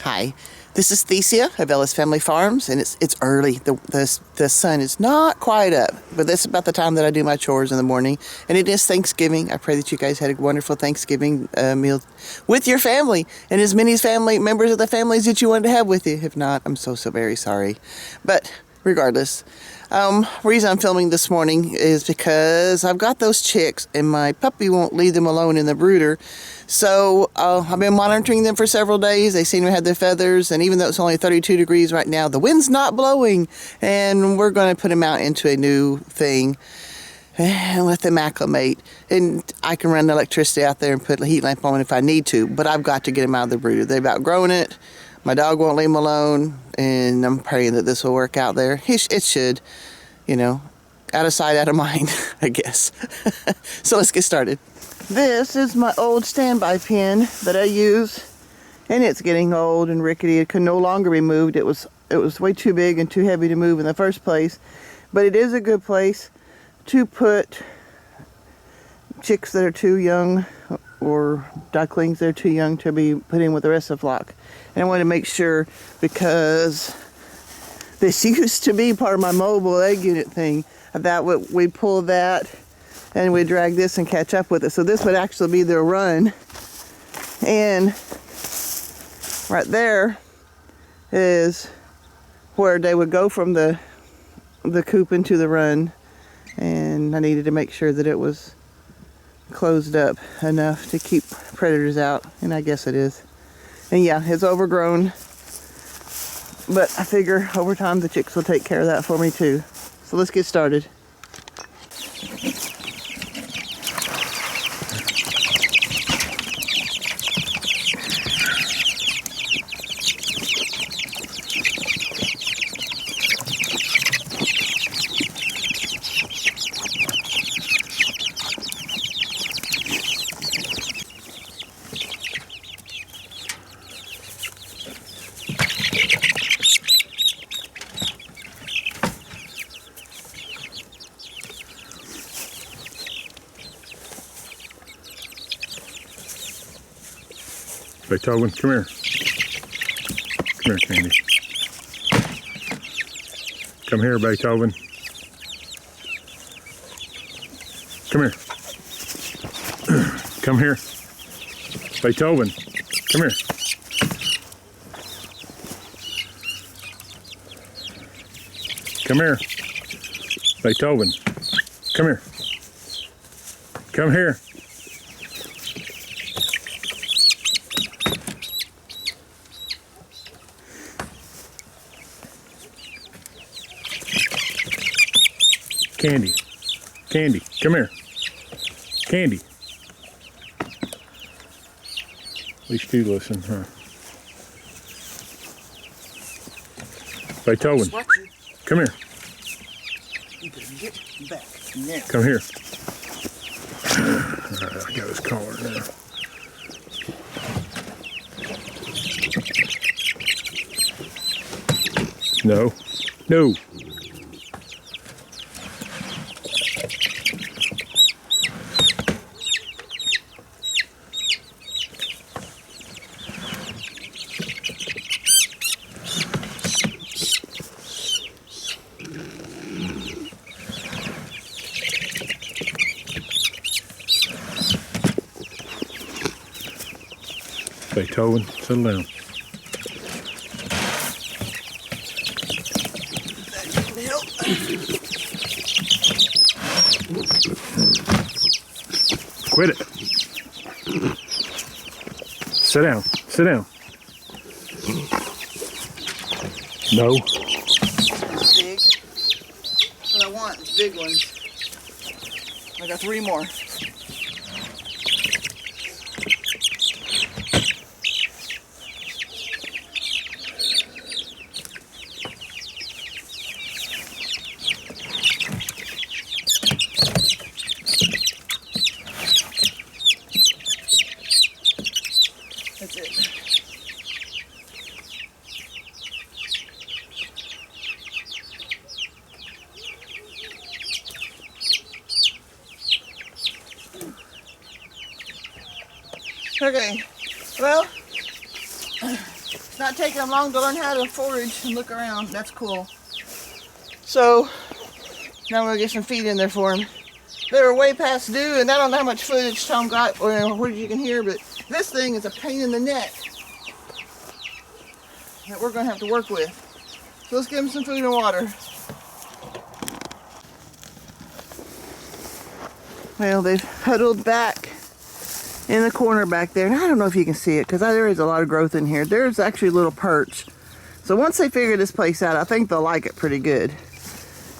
Hi, this is Thecia of Ellis Family Farms, and it's early. The sun is not quite up, but this is about the time that I do my chores in the morning, and it is Thanksgiving. I pray that you guys had a wonderful Thanksgiving meal with your family, and as many family members of the families that you wanted to have with you. If not, I'm so very sorry. But regardless, reason I'm filming this morning is because I've got those chicks, and my puppy won't leave them alone in the brooder. So I've been monitoring them for several days. They seem to have their feathers, and even though it's only 32 degrees right now, the wind's not blowing, and we're going to put them out into a new thing and let them acclimate. And I can run the electricity out there and put a heat lamp on if I need to, but I've got to get them out of the brooder. They've outgrown it. My dog won't leave them alone, and I'm praying that this will work out there. It should, out of sight, out of mind, I guess. So let's get started. This is my old standby pen that I use, and it's getting old and rickety. It can no longer be moved. It was way too big and too heavy to move in the first place, but it is a good place to put chicks that are too young or ducklings that are too young to be put in with the rest of the flock. And I want to make sure, because this used to be part of my mobile egg unit thing, that we'd pull that and we'd drag this and catch up with it. So this would actually be their run. And right there is where they would go from the coop into the run. And I needed to make sure that it was closed up enough to keep predators out, and I guess it is. And yeah, it's overgrown, but I figure over time the chicks will take care of that for me too. So let's get started. Beethoven, come here. Come here, Candy. Come here, Beethoven. Come here. Come here. Beethoven, come here. Come here. Beethoven, come here. Come here. Candy, Candy, come here. Candy. At least you listen, huh? Beethoven, come here. You better get back now. Come here. Alright, I got his collar now. No. No. Beethoven, settle down. Quit it. Sit down. Sit down. No. Big. What I want is big ones. I got 3 more. That's it. Okay, well, It's not taking them long to learn how to forage and look around. That's cool. So now we're gonna get some feed in there for them. They were way past due, and I don't know how much footage Tom got or footage you can hear, but this thing is a pain in the neck that we're gonna have to work with. So let's give them some food and water. Well, they've huddled back in the corner back there, and I don't know if you can see it because there is a lot of growth in here. There's actually a little perch. So once they figure this place out, I think they'll like it pretty good.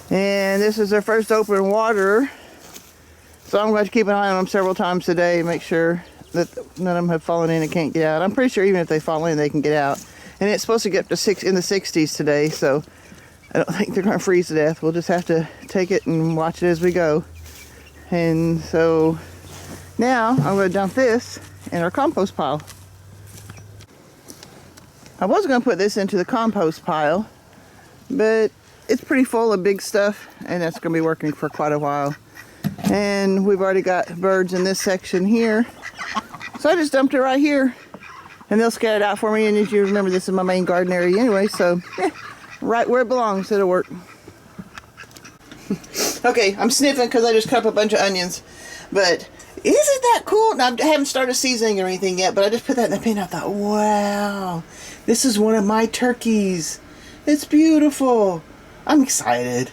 And this is their first open water. So I'm going to keep an eye on them several times a day, make sure that none of them have fallen in and can't get out. I'm pretty sure even if they fall in, they can get out. And it's supposed to get up to in the 60s today, so I don't think they're going to freeze to death. We'll just have to take it and watch it as we go. And so now I'm going to dump this in our compost pile. I was going to put this into the compost pile, but it's pretty full of big stuff, and that's going to be working for quite a while. And we've already got birds in this section here, so I just dumped it right here, and they'll scatter it out for me. And as you remember, this is my main garden area anyway, so yeah, right where it belongs. It'll work. Okay, I'm sniffing because I just cut up a bunch of onions, but isn't that cool? Now, I haven't started seasoning or anything yet, but I just put that in the pan. I thought, wow, this is one of my turkeys. It's beautiful. I'm excited.